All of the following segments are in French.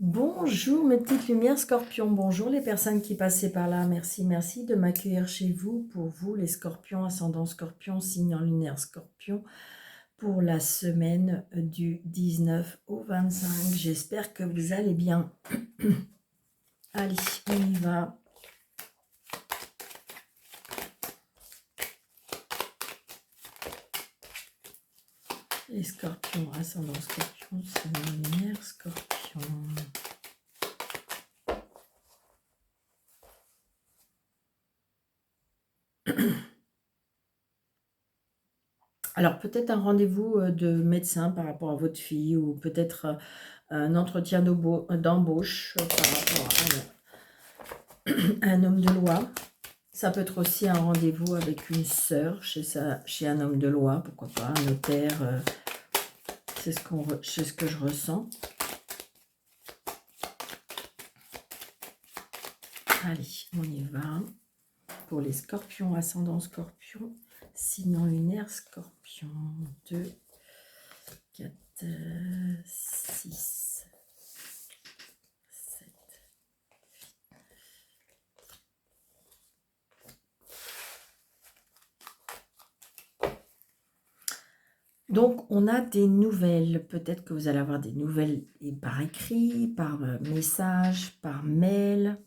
Bonjour mes petites lumières scorpions, bonjour les personnes qui passaient par là, merci de m'accueillir chez vous, pour vous les scorpions, ascendant scorpion, signe en lunaire scorpion, pour la semaine du 19 au 25, j'espère que vous allez bien. Allez, on y va. Les scorpions, ascendant scorpion, signe en lunaire scorpion. Alors peut-être un rendez-vous de médecin par rapport à votre fille, ou peut-être un entretien d'embauche par rapport à un homme de loi. Ça peut être aussi un rendez-vous avec une sœur chez un homme de loi, pourquoi pas, un notaire. C'est ce que je ressens. Allez, on y va. Pour les scorpions, ascendant scorpion, signe en lunaire scorpion. 2, 4, 6, 7. Donc, on a des nouvelles. Peut-être que vous allez avoir des nouvelles par écrit, par message, par mail.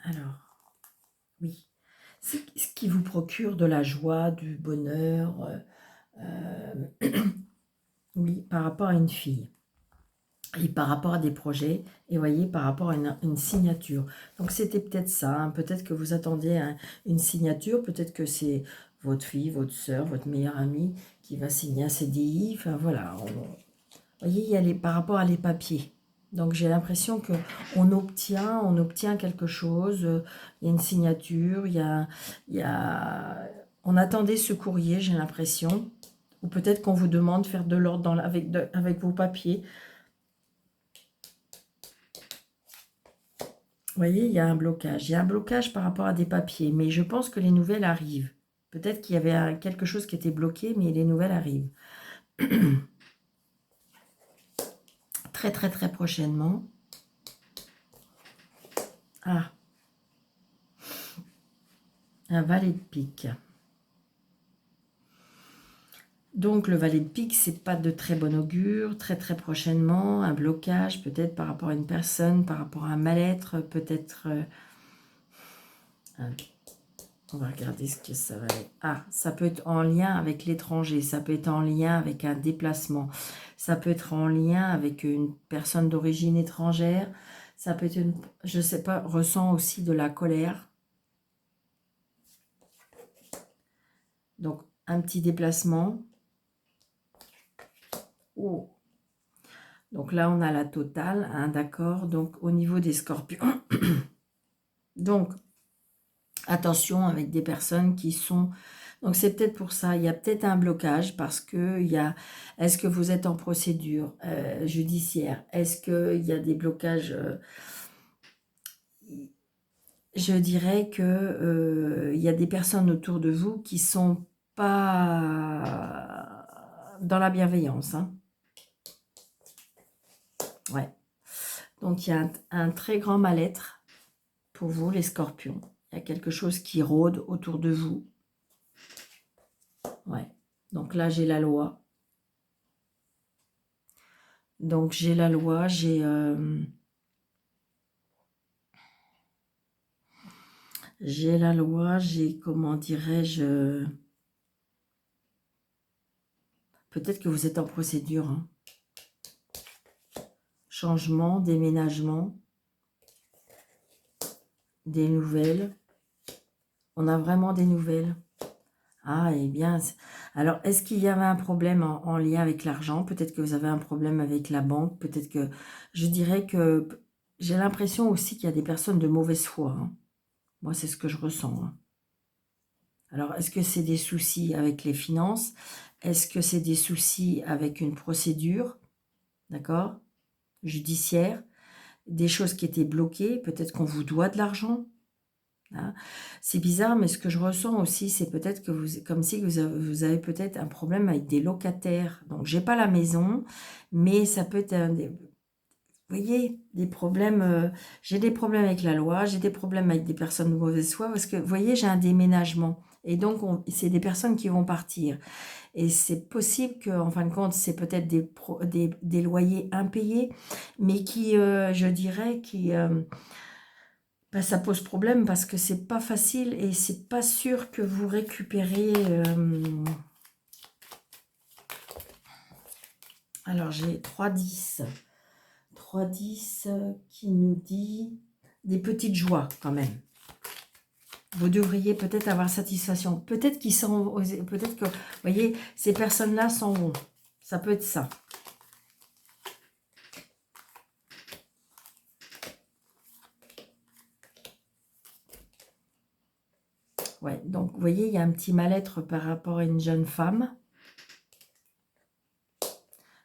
Alors, oui. C'est ce qui vous procure de la joie, du bonheur. Oui, par rapport à une fille. Et par rapport à des projets, et voyez, par rapport à une signature. Donc c'était peut-être ça, hein. Peut-être que vous attendez une signature, peut-être que c'est votre fille, votre soeur, votre meilleure amie qui va signer un CDI, enfin voilà. Vous voyez, il y a par rapport à les papiers. Donc j'ai l'impression que on obtient quelque chose, il y a une signature, on attendait ce courrier, j'ai l'impression, ou peut-être qu'on vous demande de faire de l'ordre avec vos papiers. Vous voyez, il y a un blocage. Il y a un blocage par rapport à des papiers, mais je pense que les nouvelles arrivent. Peut-être qu'il y avait quelque chose qui était bloqué, mais les nouvelles arrivent. Très, très, très prochainement. Ah, un valet de pique. Donc, le valet de pique, c'est pas de très bon augure. Très, très prochainement, un blocage, peut-être par rapport à une personne, par rapport à un mal-être, peut-être... on va regarder ce que ça va être. Ah, ça peut être en lien avec l'étranger, ça peut être en lien avec un déplacement, ça peut être en lien avec une personne d'origine étrangère, ça peut être je sais pas, ressent aussi de la colère. Donc, un petit déplacement. Oh. Donc là, on a la totale, hein, d'accord. Donc, au niveau des scorpions, donc, attention avec des personnes qui sont... Donc, c'est peut-être pour ça, il y a peut-être un blocage parce que il y a... Est-ce que vous êtes en procédure judiciaire? Est-ce qu'il y a des blocages Je dirais que il y a des personnes autour de vous qui sont pas dans la bienveillance. Hein. Ouais. Donc, il y a un très grand mal-être pour vous, les scorpions. Il y a quelque chose qui rôde autour de vous. Ouais. Donc là, j'ai la loi. Donc j'ai la loi, j'ai la loi, j'ai, comment dirais-je, peut-être que vous êtes en procédure, hein. Changement, déménagement, des nouvelles. On a vraiment des nouvelles. Ah, eh bien, alors, est-ce qu'il y avait un problème en lien avec l'argent? Peut-être que vous avez un problème avec la banque. Peut-être que, je dirais que, j'ai l'impression aussi qu'il y a des personnes de mauvaise foi. Hein. Moi, c'est ce que je ressens. Hein. Alors, est-ce que c'est des soucis avec les finances? Est-ce que c'est des soucis avec une procédure, d'accord, judiciaire? Des choses qui étaient bloquées? Peut-être qu'on vous doit de l'argent, Hein. C'est bizarre, mais ce que je ressens aussi, c'est peut-être que comme si vous avez peut-être un problème avec des locataires. Donc, j'ai pas la maison, mais ça peut être vous voyez, des problèmes, j'ai des problèmes avec la loi, j'ai des problèmes avec des personnes de mauvaise foi, parce que, vous voyez, j'ai un déménagement. Et donc, c'est des personnes qui vont partir. Et c'est possible qu'en fin de compte, c'est peut-être des loyers impayés, mais qui, je dirais, bah, ça pose problème parce que c'est pas facile et c'est pas sûr que vous récupérez. Alors, j'ai 3-10. 3-10 qui nous dit des petites joies quand même. Vous devriez peut-être avoir satisfaction. Peut-être qu'ils sont, peut-être que, vous voyez, ces personnes-là s'en vont. Ça peut être ça. Ouais, donc vous voyez, il y a un petit mal-être par rapport à une jeune femme. Vous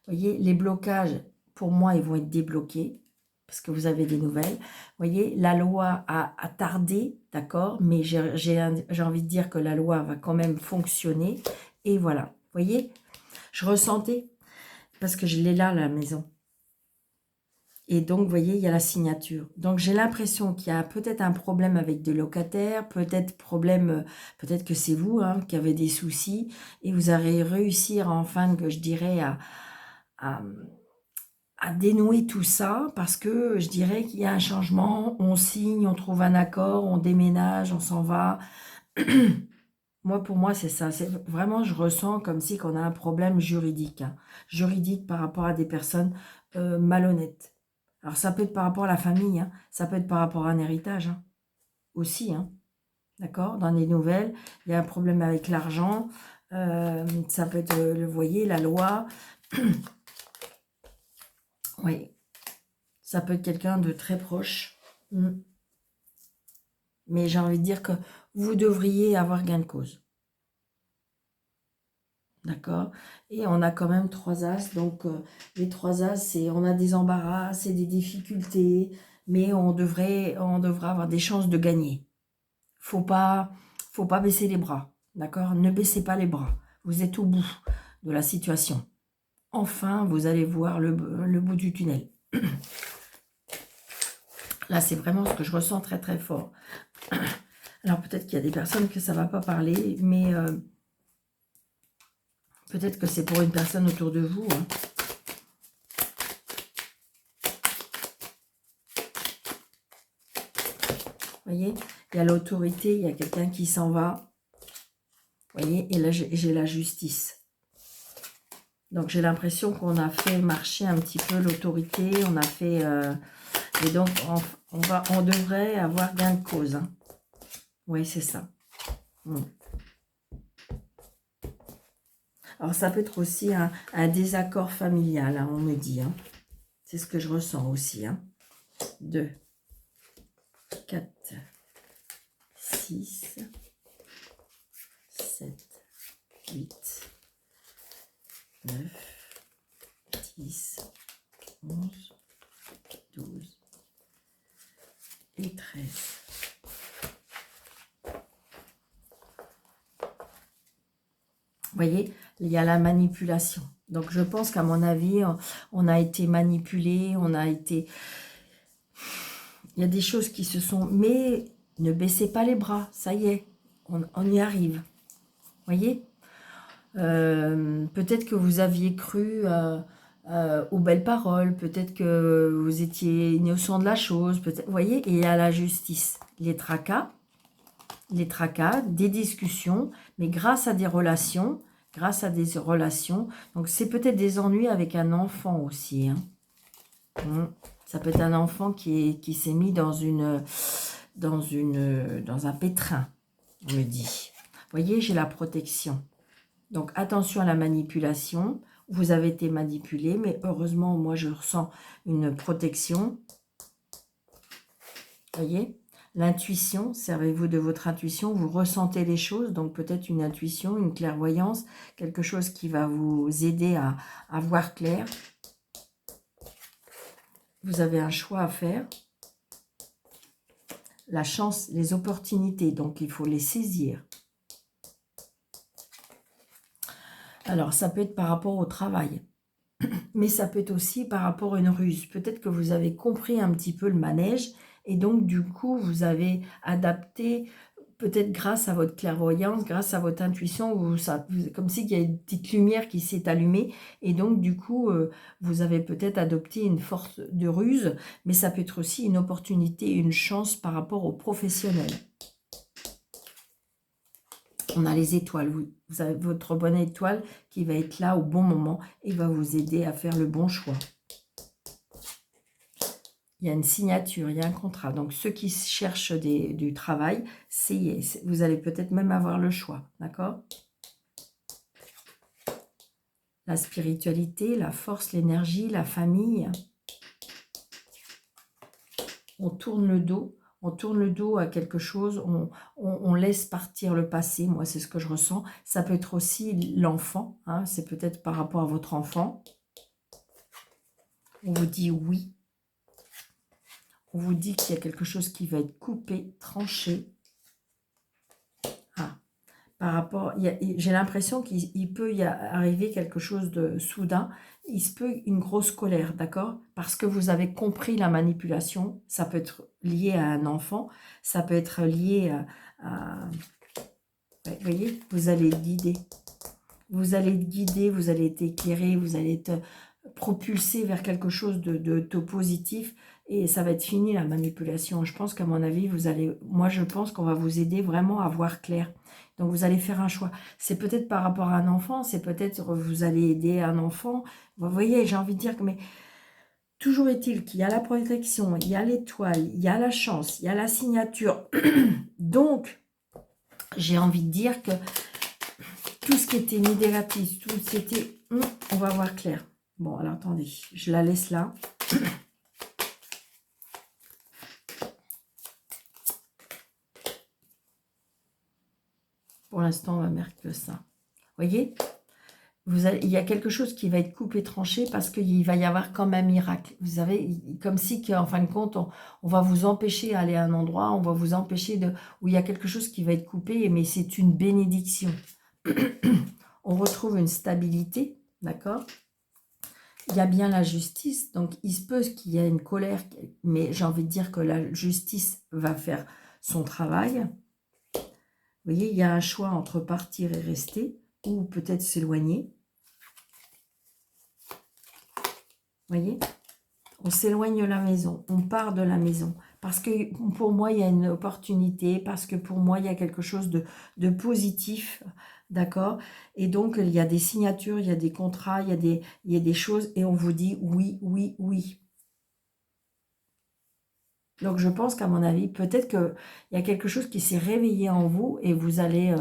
voyez, les blocages, pour moi, ils vont être débloqués parce que vous avez des nouvelles. Vous voyez, la loi a tardé, d'accord, mais j'ai envie de dire que la loi va quand même fonctionner. Et voilà, vous voyez, je ressentais, parce que je l'ai là, la maison. Et donc, vous voyez, il y a la signature. Donc, j'ai l'impression qu'il y a peut-être un problème avec des locataires, peut-être peut-être que c'est vous hein, qui avez des soucis, et vous allez réussir, enfin, que je dirais, à, à dénouer tout ça, parce que je dirais qu'il y a un changement, on signe, on trouve un accord, on déménage, on s'en va. Moi, pour moi, c'est ça. C'est vraiment, je ressens comme si qu'on a un problème juridique. Hein. Juridique par rapport à des personnes malhonnêtes. Alors, ça peut être par rapport à la famille. Hein. Ça peut être par rapport à un héritage. Hein. Aussi. Hein. D'accord. Dans les nouvelles, il y a un problème avec l'argent. Ça peut être, vous voyez, la loi. Oui. Ça peut être quelqu'un de très proche. Mais j'ai envie de dire que vous devriez avoir gain de cause. D'accord. Et on a quand même 3 as. Donc, les 3 as, c'est on a des embarras, c'est des difficultés, mais on devrait avoir des chances de gagner. Faut pas baisser les bras. D'accord. Ne baissez pas les bras. Vous êtes au bout de la situation. Enfin, vous allez voir le bout du tunnel. Là, c'est vraiment ce que je ressens très, très fort. Alors, peut-être qu'il y a des personnes que ça ne va pas parler, mais peut-être que c'est pour une personne autour de vous. Hein. Vous voyez, il y a l'autorité, il y a quelqu'un qui s'en va. Vous voyez, et là, j'ai la justice. Donc, j'ai l'impression qu'on a fait marcher un petit peu l'autorité. On a fait... et donc, on devrait avoir gain de cause. Hein. Oui, c'est ça. Alors, ça peut être aussi un désaccord familial, hein, on me dit. Hein. C'est ce que je ressens aussi. Hein. 2, 4, 6, 7, 8, 9, 10, 11, 12 et 13. Vous voyez, il y a la manipulation. Donc, je pense qu'à mon avis, on a été manipulé, on a été... Il y a des choses qui se sont... Mais ne baissez pas les bras, ça y est, on y arrive. Vous voyez, peut-être que vous aviez cru aux belles paroles, peut-être que vous étiez innocent de la chose, peut-être, vous voyez, et il y a la justice. Les tracas, des discussions, mais grâce à des relations, donc c'est peut-être des ennuis avec un enfant aussi. Hein. Ça peut être un enfant qui s'est mis dans un pétrin, on me dit. Vous voyez, j'ai la protection. Donc, attention à la manipulation. Vous avez été manipulé, mais heureusement, moi, je ressens une protection. Vous voyez, l'intuition, servez-vous de votre intuition. Vous ressentez les choses, donc peut-être une intuition, une clairvoyance, quelque chose qui va vous aider à voir clair. Vous avez un choix à faire. la chance, les opportunités. Donc, il faut les saisir. Alors, ça peut être par rapport au travail. Mais ça peut être aussi par rapport à une ruse. Peut-être que vous avez compris un petit peu le manège et donc du coup, vous avez adapté, peut-être grâce à votre clairvoyance, grâce à votre intuition, comme s'il y a une petite lumière qui s'est allumée et donc du coup, vous avez peut-être adopté une force de ruse, mais ça peut être aussi une opportunité, une chance par rapport aux professionnels. On a les étoiles, vous avez votre bonne étoile qui va être là au bon moment et va vous aider à faire le bon choix. Il y a une signature, il y a un contrat. Donc, ceux qui cherchent du travail, vous allez peut-être même avoir le choix, d'accord? La spiritualité, la force, l'énergie, la famille. On tourne le dos. On tourne le dos à quelque chose, on laisse partir le passé, moi c'est ce que je ressens. Ça peut être aussi l'enfant, hein, c'est peut-être par rapport à votre enfant. On vous dit oui. On vous dit qu'il y a quelque chose qui va être coupé, tranché. Ah, par rapport, j'ai l'impression qu'il peut y arriver quelque chose de soudain. Il se peut une grosse colère, d'accord? Parce que vous avez compris la manipulation. Ça peut être lié à un enfant, ça peut être lié vous voyez, vous allez être guidé. Vous allez être guidé, vous allez être éclairé, vous allez être propulsé vers quelque chose de positif et ça va être fini la manipulation. Je pense qu'à mon avis, moi je pense qu'on va vous aider vraiment à voir clair. Donc vous allez faire un choix. C'est peut-être par rapport à un enfant, c'est peut-être vous allez aider un enfant. Vous voyez, j'ai envie de dire que mais toujours est-il qu'il y a la protection, il y a l'étoile, il y a la chance, il y a la signature. Donc j'ai envie de dire que tout ce qui était négatif, tout ce qui était... on va voir clair. Bon, alors attendez, je la laisse là. Pour l'instant, on va mettre que ça. Vous voyez, il y a quelque chose qui va être coupé, tranché, parce qu'il va y avoir comme un miracle. Vous savez, comme si, en fin de compte, on va vous empêcher d'aller à un endroit, on va vous empêcher où il y a quelque chose qui va être coupé, mais c'est une bénédiction. On retrouve une stabilité, d'accord? Il y a bien la justice, donc il se peut qu'il y ait une colère, mais j'ai envie de dire que la justice va faire son travail. Vous voyez, il y a un choix entre partir et rester, ou peut-être s'éloigner. Vous voyez, on s'éloigne de la maison, on part de la maison. Parce que pour moi, il y a une opportunité, parce que pour moi, il y a quelque chose de positif, d'accord? Et donc, il y a des signatures, il y a des contrats, il y a des choses, et on vous dit oui, oui, oui. Donc, je pense qu'à mon avis, peut-être qu'il y a quelque chose qui s'est réveillé en vous et vous allez,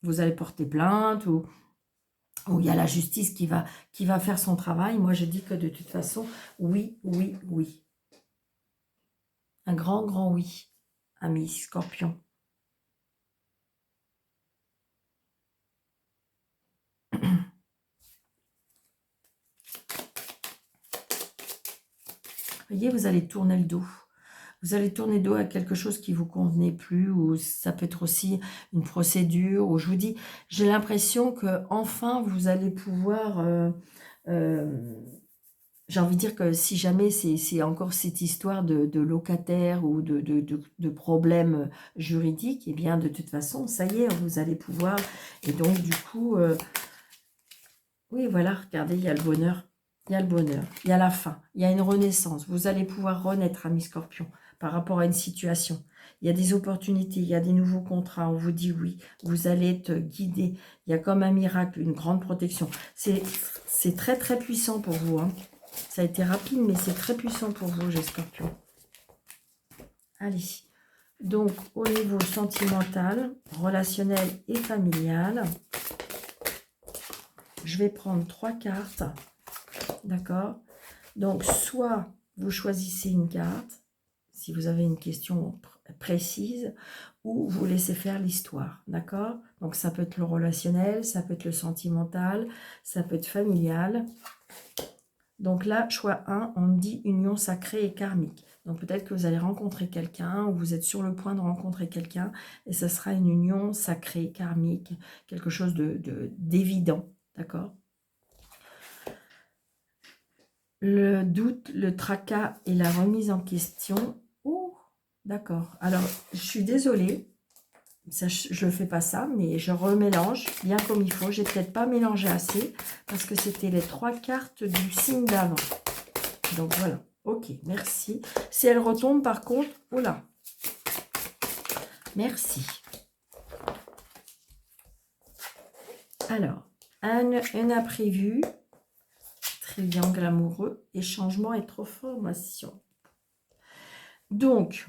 vous allez porter plainte ou il y a la justice qui va faire son travail. Moi, je dis que de toute façon, oui, oui, oui. Un grand, grand oui, ami Scorpion. Vous voyez, vous allez tourner le dos. Vous allez tourner le dos à quelque chose qui ne vous convenait plus, ou ça peut être aussi une procédure, ou je vous dis, j'ai l'impression que enfin vous allez pouvoir, j'ai envie de dire que si jamais c'est encore cette histoire de locataire ou de problème juridique, eh bien de toute façon, ça y est, vous allez pouvoir, et donc du coup, oui voilà, regardez, il y a le bonheur. Il y a le bonheur, il y a la fin, il y a une renaissance. Vous allez pouvoir renaître, ami Scorpion, par rapport à une situation. Il y a des opportunités, il y a des nouveaux contrats, on vous dit oui. Vous allez être guidé. Il y a comme un miracle, une grande protection. C'est très, très puissant pour vous. Hein. Ça a été rapide, mais c'est très puissant pour vous, les Scorpions. Allez. Donc, au niveau sentimental, relationnel et familial, je vais prendre 3 cartes. D'accord? Donc, soit vous choisissez une carte, si vous avez une question précise, ou vous laissez faire l'histoire. D'accord? Donc, ça peut être le relationnel, ça peut être le sentimental, ça peut être familial. Donc là, choix 1, on me dit union sacrée et karmique. Donc peut-être que vous allez rencontrer quelqu'un ou vous êtes sur le point de rencontrer quelqu'un et ce sera une union sacrée, karmique, quelque chose d'évident, d'accord? Le doute, le tracas et la remise en question. Oh, d'accord. Alors, je suis désolée. Ça, je ne fais pas ça, mais je remélange bien comme il faut. J'ai peut-être pas mélangé assez parce que c'était les 3 cartes du signe d'avant. Donc voilà. Ok, merci. Si elle retombe par contre, oh là. Merci. Alors, un imprévu, triangle amoureux et changement et transformation. Donc,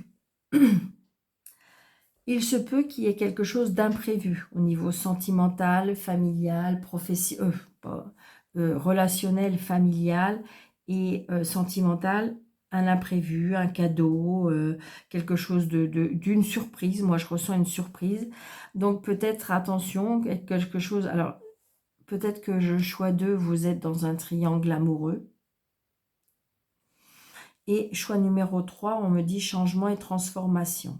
il se peut qu'il y ait quelque chose d'imprévu au niveau sentimental, familial, relationnel, familial et sentimental. Un imprévu, un cadeau, quelque chose d'une surprise. Moi, je ressens une surprise. Donc, peut-être, attention, quelque chose... Alors, peut-être que le choix 2, vous êtes dans un triangle amoureux. Et choix numéro 3, on me dit changement et transformation.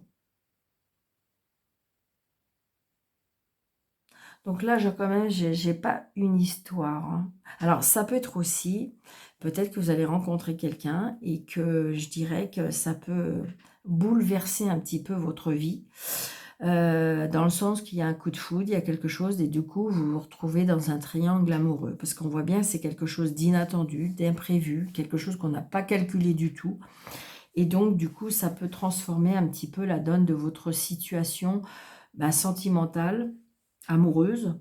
Donc là, quand même, j'ai pas une histoire. Hein. Alors, ça peut être aussi, peut-être que vous allez rencontrer quelqu'un et que je dirais que ça peut bouleverser un petit peu votre vie. Dans le sens qu'il y a un coup de foudre, il y a quelque chose et du coup, vous vous retrouvez dans un triangle amoureux. Parce qu'on voit bien que c'est quelque chose d'inattendu, d'imprévu, quelque chose qu'on n'a pas calculé du tout. Et donc, du coup, ça peut transformer un petit peu la donne de votre situation sentimentale, amoureuse.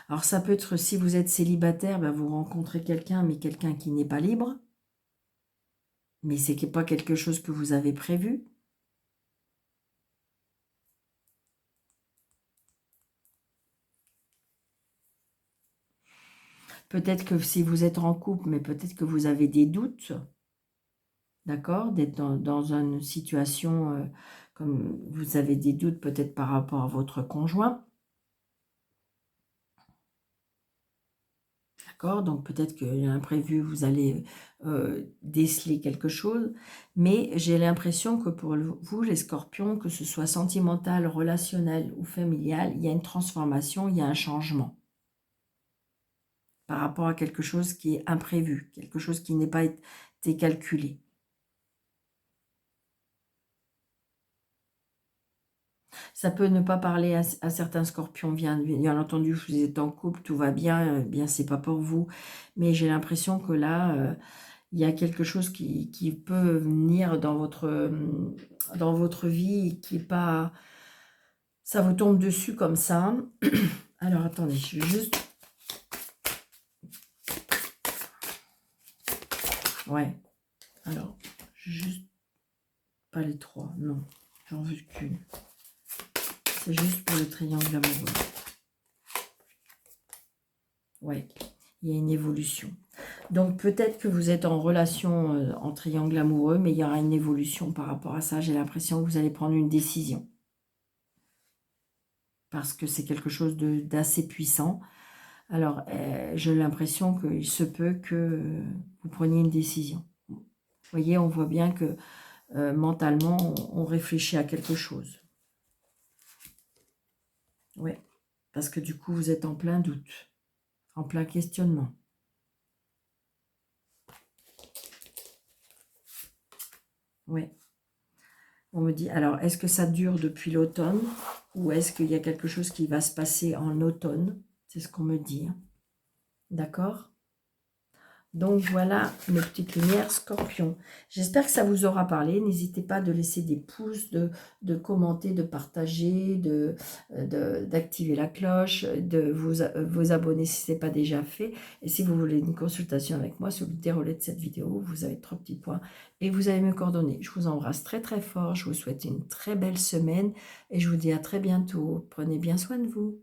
Alors ça peut être, si vous êtes célibataire, vous rencontrez quelqu'un, mais quelqu'un qui n'est pas libre. Mais c'est pas quelque chose que vous avez prévu. Peut-être que si vous êtes en couple, mais peut-être que vous avez des doutes. D'accord? D'être dans une situation comme vous avez des doutes peut-être par rapport à votre conjoint. D'accord, donc peut-être que l'imprévu, vous allez déceler quelque chose, mais j'ai l'impression que pour vous, les scorpions, que ce soit sentimental, relationnel ou familial, il y a une transformation, il y a un changement par rapport à quelque chose qui est imprévu, quelque chose qui n'est pas été calculé. Ça peut ne pas parler à certains scorpions, bien entendu, vous êtes en couple, tout va bien, bien c'est pas pour vous, mais j'ai l'impression que là, il y a quelque chose qui peut venir dans votre vie, qui est pas... Ça vous tombe dessus comme ça. Alors, attendez, je vais juste... Ouais. Alors, juste... Pas les 3, non. J'en veux qu'une. C'est juste pour le triangle amoureux. Ouais, il y a une évolution. Donc, peut-être que vous êtes en relation en triangle amoureux, mais il y aura une évolution par rapport à ça. J'ai l'impression que vous allez prendre une décision. Parce que c'est quelque chose d'assez puissant. Alors, j'ai l'impression qu'il se peut que vous preniez une décision. Vous voyez, on voit bien que mentalement, on réfléchit à quelque chose. Oui, parce que du coup, vous êtes en plein doute, en plein questionnement. Oui. On me dit, alors, est-ce que ça dure depuis l'automne ou est-ce qu'il y a quelque chose qui va se passer en automne? C'est ce qu'on me dit. D'accord? Donc voilà mes petites lumières scorpion. J'espère que ça vous aura parlé. N'hésitez pas de laisser des pouces, de commenter, de partager, d'activer la cloche, de vous abonner si ce n'est pas déjà fait. Et si vous voulez une consultation avec moi sur le déroulé de cette vidéo, vous avez 3 petits points et vous avez mes coordonnées. Je vous embrasse très très fort. Je vous souhaite une très belle semaine et je vous dis à très bientôt. Prenez bien soin de vous.